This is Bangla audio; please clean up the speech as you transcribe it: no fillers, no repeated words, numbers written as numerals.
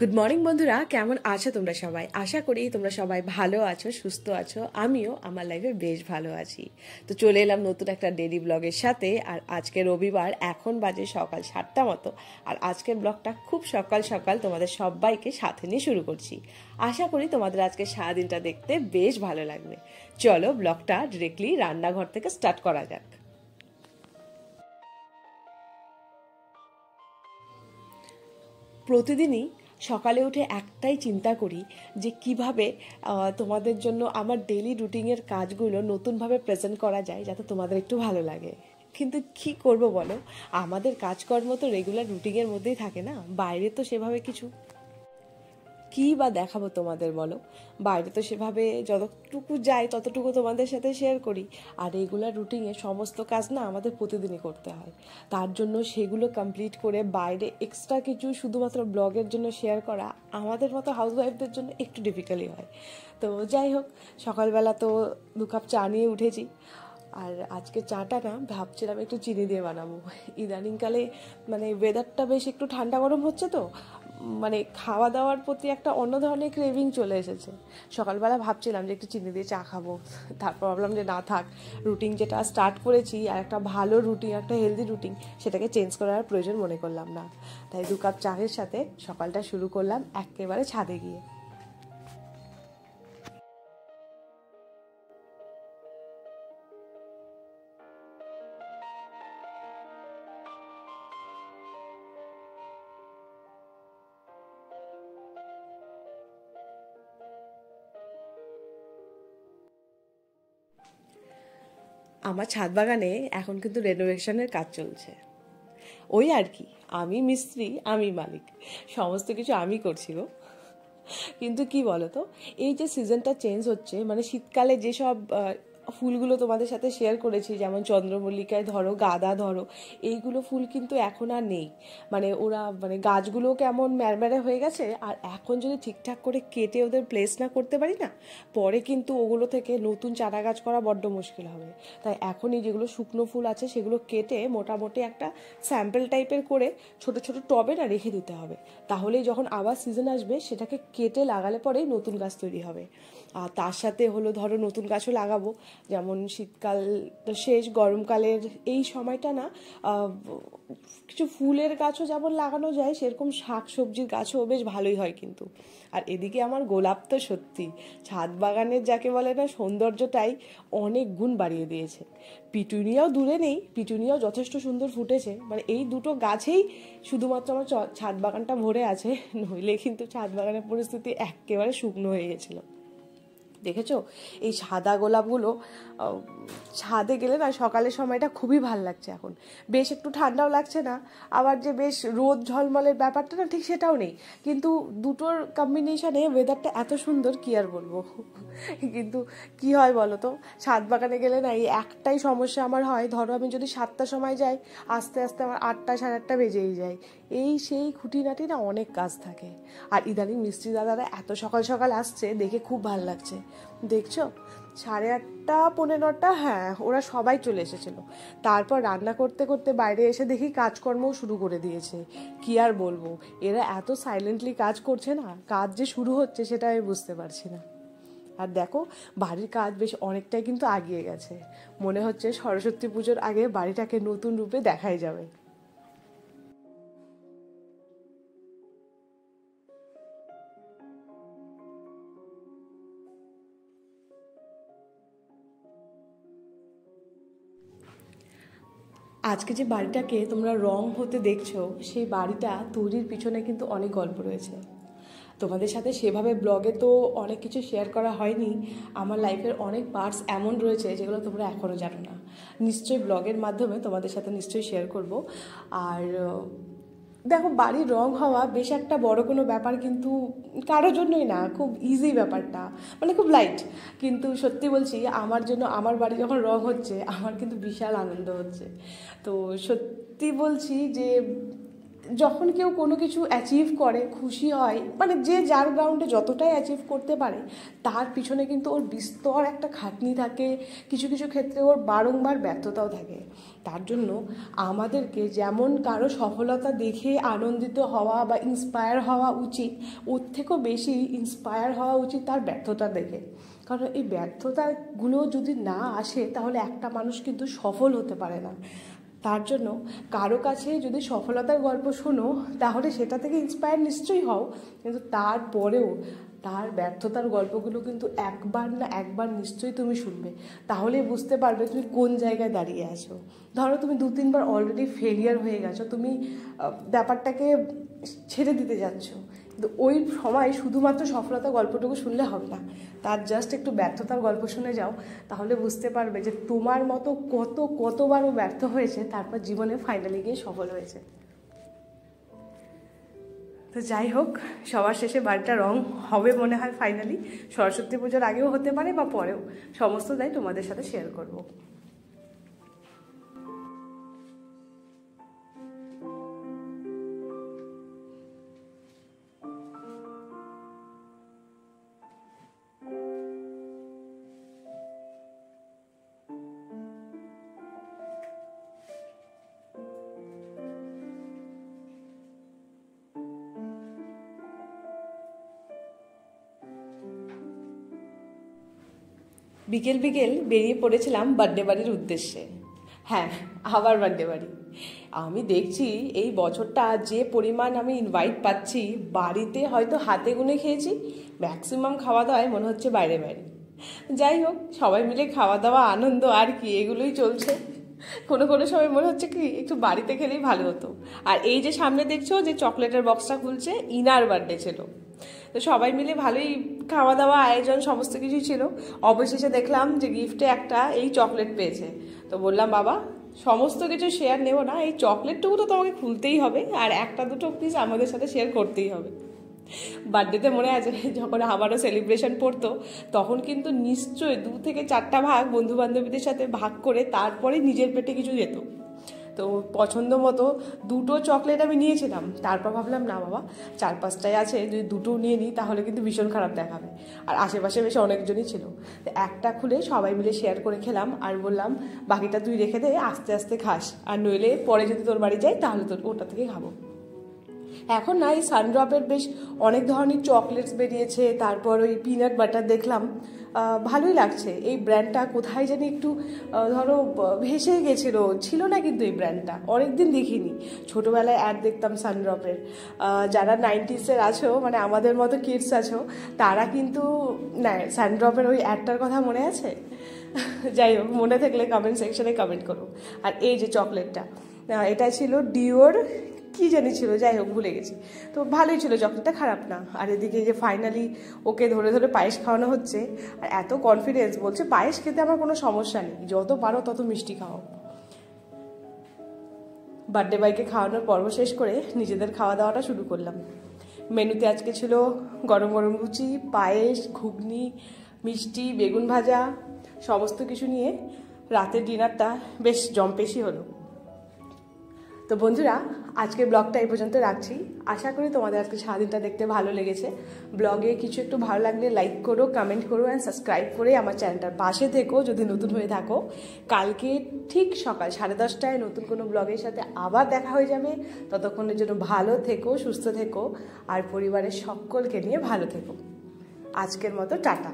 গুড মর্নিং বন্ধুরা, কেমন আছো তোমরা সবাই? আশা করি তোমরা সবাই ভালো আছো, সুস্থ আছো। আমিও আমার লাইফে বেশ ভালো আছি। তো চলে এলাম নতুন একটা ডেইলি ব্লগের সাথে। আর আজকে রবিবার, এখন বাজে সকাল 7টা মতো। আর আজকের ব্লগটা খুব সকাল সকাল তোমাদের সবাইকে সাথে নিয়ে শুরু করছি। আশা করি তোমাদের আজকে সারাদিনটা দেখতে বেশ ভালো লাগবে। চলো ব্লগটা ডিরেক্টলি রান্নাঘর থেকে স্টার্ট করা যাক। প্রতিদিনই সকালে উঠে একটাই চিন্তা করি যে কিভাবে তোমাদের জন্য আমার ডেইলি রুটিনের কাজগুলো নতুনভাবে প্রেজেন্ট করা যায় যাতে তোমাদের একটু ভালো লাগে। কিন্তু কি করব বলো, আমাদের কাজকর্ম তো রেগুলার রুটিনের মধ্যেই থাকে না, বাইরে তো সেভাবে কিছু কী বা দেখাবো তোমাদের বলো। বাইরে তো সেভাবে যতটুকু যাই ততটুকু তোমাদের সাথে শেয়ার করি। আর রেগুলার রুটিনে সমস্ত কাজ না আমাদের প্রতিদিনই করতে হয়। তার জন্য সেগুলো কমপ্লিট করে বাইরে এক্সট্রা কিছু শুধুমাত্র ব্লগের জন্য শেয়ার করা আমাদের মতো হাউসওয়াইফদের জন্য একটু ডিফিকাল্টই হয়। তো যাই হোক, সকালবেলা তো 2 কাপ চা নিয়ে উঠেছি। আর আজকে চাটা না ভাবছিলাম একটু চিনি দিয়ে বানাবো। ইদানিংকালে মানে ওয়েদারটা বেশ একটু ঠান্ডা গরম হচ্ছে, তো মানে খাওয়া দাওয়ার প্রতি একটা অন্য ধরনের ক্রেভিং চলে এসেছে। সকালবেলা ভাবছিলাম যে একটু চিনি দিয়ে চা খাবো, তারপর ভাবলাম যে না থাক, রুটিন যেটা স্টার্ট করেছি আর একটা ভালো রুটিন, একটা হেলদি রুটিন, সেটাকে চেঞ্জ করার প্রয়োজন মনে করলাম না। তাই 2 কাপ চায়ের সাথে সকালটা শুরু করলাম একেবারে ছাদে গিয়ে। আমার ছাদ বাগানে এখন কিন্তু রেনোভেশনের কাজ চলছে। ওই আর কি, আমি মিস্ত্রি, আমি মালিক, সমস্ত কিছু আমি করছি গো। কিন্তু কি বলতো, এই যে সিজনটা চেঞ্জ হচ্ছে, মানে শীতকালে যেসব ফুলগুলো তোমাদের সাথে শেয়ার করেছি, যেমন চন্দ্রমল্লিকায় ধরো, গাঁদা ধরো, এইগুলো ফুল কিন্তু এখন আর নেই। মানে ওরা মানে গাছগুলো কেমন ম্যারম্যারে হয়ে গেছে। আর এখন যদি ঠিকঠাক করে কেটে ওদের প্লেস না করতে পারি না, পরে কিন্তু ওগুলো থেকে নতুন চারা গাছ করা বড্ড মুশকিল হবে। তাই এখনই যেগুলো শুকনো ফুল আছে সেগুলো কেটে মোটামুটি একটা স্যাম্পল টাইপের করে ছোট ছোট টবে না রেখে দিতে হবে। তাহলেই যখন আবার সিজন আসবে সেটাকে কেটে লাগালে পরেই নতুন গাছ তৈরি হবে। আর তার সাথে হলো ধরো নতুন গাছও লাগাবো, যেমন শীতকাল শেষ, গরমকালের এই সময়টা না কিছু ফুলের গাছও যেমন লাগানো যায়, সেরকম শাক সবজির গাছও বেশ ভালোই হয় কিন্তু। আর এদিকে আমার গোলাপ তো সত্যি ছাদ বাগানের যাকে বলে না সৌন্দর্যটাই অনেক গুণ বাড়িয়ে দিয়েছে। পিটুনিয়াও দূরে নেই, পিটুনিয়াও যথেষ্ট সুন্দর ফুটেছে। মানে এই দুটো গাছেই শুধুমাত্র আমার ছাদ বাগানটা ভরে আছে, নইলে কিন্তু ছাদ বাগানের পরিস্থিতি একেবারে শুকনো হয়ে গেছিলো। দেখেছো এই সাদা গোলাপগুলো ছাদে গেলে না সকালের সময়টা খুবই ভাল লাগছে। এখন বেশ একটু ঠান্ডাও লাগছে না, আবার যে বেশ রোদ ঝলমলের ব্যাপারটা না ঠিক সেটাও নেই। কিন্তু দুটোর কম্বিনেশনে ওয়েদারটা এত সুন্দর কি আর বলবো। কিন্তু কি হয় বলো তো, ছাদ বাগানে গেলে না এই একটাই সমস্যা আমার হয়, ধরো আমি যদি 7টার সময় যাই, আস্তে আস্তে আমার 8টা সাড়ে 8টা বেজেই যায়। এই সেই খুঁটিনাটি না অনেক কাজ থাকে। আর ইদানিং মিস্ত্রি দাদারা এত সকাল সকাল আসছে, দেখে খুব ভালো লাগছে। দেখছো, 8:30 পৌনে 9টা, হ্যাঁ ওরা সবাই চলে এসেছিল। তারপর রান্না করতে করতে বাইরে এসে দেখি কাজকর্মও শুরু করে দিয়েছে। কি আর বলবো, এরা এত সাইলেন্টলি কাজ করছে না, কাজ যে শুরু হচ্ছে সেটা আমি বুঝতে পারছি না। আর দেখো, বাড়ির কাজ বেশ অনেকটাই কিন্তু আগিয়ে গেছে। মনে হচ্ছে সরস্বতী পুজোর আগে বাড়িটাকে নতুন রূপে দেখাই যাবে। আজকে যে বাড়িটাকে তোমরা রং হতে দেখছো, সেই বাড়িটা তৈরির পিছনে কিন্তু অনেক গল্প রয়েছে। তোমাদের সাথে সেভাবে ব্লগে তো অনেক কিছু শেয়ার করা হয়নি। আমার লাইফের অনেক পার্টস এমন রয়েছে যেগুলো তোমরা এখনও জানো না। নিশ্চয়ই ব্লগের মাধ্যমে তোমাদের সাথে নিশ্চয়ই শেয়ার করব। আর দেখো, বাড়ির রং হওয়া বেশ একটা বড় কোনো ব্যাপার কিন্তু কারোর জন্যই না, খুব ইজি ব্যাপারটা, মানে খুব লাইট। কিন্তু সত্যি বলছি, আমার জন্য আমার বাড়ি যখন রং হচ্ছে আমার কিন্তু বিশাল আনন্দ হচ্ছে। তো সত্যি বলছি যে যখন কেউ কোনো কিছু অ্যাচিভ করে খুশি হয়, মানে যে যার গ্রাউন্ডে যতটাই অ্যাচিভ করতে পারে তার পিছনে কিন্তু ওর বিস্তর একটা খাটনি থাকে, কিছু কিছু ক্ষেত্রে ওর বারংবার ব্যর্থতাও থাকে। তার জন্য আমাদেরকে যেমন কারো সফলতা দেখে আনন্দিত হওয়া বা ইন্সপায়ার হওয়া উচিত, ওর থেকেও বেশি ইন্সপায়ার হওয়া উচিত তার ব্যর্থতা দেখে। কারণ এই ব্যর্থতাগুলো যদি না আসে তাহলে একটা মানুষ কিন্তু সফল হতে পারে না। তার জন্য কারো কাছে যদি সফলতার গল্প শোনো তাহলে সেটা থেকে ইন্সপায়ার নিশ্চয়ই হও, কিন্তু তারপরেও তার ব্যর্থতার গল্পগুলো কিন্তু একবার না একবার নিশ্চয়ই তুমি শুনবে, তাহলে বুঝতে পারবে তুমি কোন জায়গায় দাঁড়িয়ে আছো। ধরো তুমি 2-3 বার অলরেডি ফেলিয়ার হয়ে গেছো, তুমি ব্যাপারটাকে ছেড়ে দিতে যাচ্ছ, কিন্তু ওই সময় শুধুমাত্র সফলতার গল্পটুকু শুনলে হবে না, তার জাস্ট একটু ব্যর্থতার গল্প শুনে যাও, তাহলে বুঝতে পারবে যে তোমার মতো কতবারও ব্যর্থ হয়েছে, তারপর জীবনে ফাইনালি গিয়ে সফল হয়েছে। তো যাই হোক, সবার শেষে বাড়িটা রং হবে মনে হয় ফাইনালি, সরস্বতী পুজোর আগেও হতে পারে বা পরেও, সমস্তটাই তোমাদের সাথে শেয়ার করব। বিকেল বিকেল বেরিয়ে পড়েছিলাম বার্থডে বাড়ির উদ্দেশ্যে। হ্যাঁ, আবার বার্থডে বাড়ি। আমি দেখছি এই বছরটা যে পরিমাণ আমি ইনভাইট পাচ্ছি, বাড়িতে হয়তো হাতে গুনে খেয়েছি, ম্যাক্সিমাম খাওয়া দাওয়ায় মনে হচ্ছে বাইরে বাইরে। যাই হোক, সবাই মিলে খাওয়া দাওয়া, আনন্দ আর কি, এগুলোই চলছে। কোনো কোনো সময় মনে হচ্ছে কি একটু বাড়িতে খেলেই ভালো হতো। আর এই যে সামনে দেখছো যে চকলেটের বক্সটা খুলছে, ইনার বার্থডে ছিল, তো সবাই মিলে ভালোই খাওয়া দাওয়া আয়োজন সমস্ত কিছুই ছিল। অবশেষে দেখলাম যে গিফটে একটা এই চকলেট পেয়েছে, তো বললাম বাবা সমস্ত কিছু শেয়ার নেব না, এই চকলেটটুকু তো তোমাকে খুলতেই হবে, আর একটা দুটো প্লিজ আমাদের সাথে শেয়ার করতেই হবে। বার্থডেতে মনে আছে যখন আমারও সেলিব্রেশন পড়তো, তখন কিন্তু নিশ্চয়ই 2 থেকে 4টা ভাগ বন্ধু বান্ধবীদের সাথে ভাগ করে তারপরে নিজের পেটে কিছু যেত। তো পছন্দ মতো 2টো চকলেট আমি নিয়েছিলাম, তারপর ভাবলাম না বাবা 4-5টাই আছে, যদি 2টো নিয়ে নিই তাহলে কিন্তু ভীষণ খারাপ দেখাবে, আর আশেপাশে বেশ অনেকজনই ছিল। তো একটা খুলে সবাই মিলে শেয়ার করে খেলাম, আর বললাম বাকিটা তুই রেখে দে, আস্তে আস্তে খাস, আর নইলে পরে যদি তোর বাড়ি যাই তাহলে তোর ওটা থেকে খাবো। এখন না এই সানড্রপের বেশ অনেক ধরনের চকলেটস বেরিয়েছে, তারপর ওই পিনাট বাটার দেখলাম, ভালোই লাগছে। এই ব্র্যান্ডটা কোথায় জানি একটু ধরো ভেসে গেছিলো, ছিল না কিন্তু এই ব্র্যান্ডটা অনেকদিন দেখিনি। ছোটোবেলায় অ্যাড দেখতাম সানড্রপের, যারা 90s আছো, মানে আমাদের মতো কিডস আছো, তারা কিন্তু না সানড্রপের ওই অ্যাডটার কথা মনে আছে? যাই হোক, মনে থাকলে কমেন্ট সেকশনে কমেন্ট করো। আর এই যে চকলেটটা, এটা ছিল ডিওর কি জানি ছিল, যাই হোক ভুলে গেছি, তো ভালোই ছিল চকলেটটা, খারাপ না। আর এদিকে যে ফাইনালি ওকে ধরে ধরে পায়েস খাওয়ানো হচ্ছে, আর এত কনফিডেন্স, বলছে পায়েস খেতে আমার কোনো সমস্যা নেই, যত পারো তত মিষ্টি খাও। বার্থডে বয়কে খাওয়ানোর পর্ব শেষ করে নিজেদের খাওয়া দাওয়াটা শুরু করলাম। মেনুতে আজকে ছিল গরম গরম লুচি, পায়েস, ঘুগনি, মিষ্টি, বেগুন ভাজা, সমস্ত কিছু নিয়ে রাতের ডিনারটা বেশ জম্পেশই হলো। তো বন্ধুরা, আজকের ব্লগটা এই পর্যন্ত রাখছি। আশা করি তোমাদের আজকে সারাদিনটা দেখতে ভালো লেগেছে। ব্লগে কিছু একটু ভালো লাগলে লাইক করো, কমেন্ট করো, অ্যান্ড সাবস্ক্রাইব করে আমার চ্যানেলটার পাশে থেকো যদি নতুন হয়ে থাকো। কালকে ঠিক সকাল 10:30টায় নতুন কোনো ব্লগের সাথে আবার দেখা হয়ে যাবে। ততক্ষণের জন্য ভালো থেকো, সুস্থ থেকো, আর পরিবারের সকলকে নিয়ে ভালো থেকো। আজকের মতো টাটা।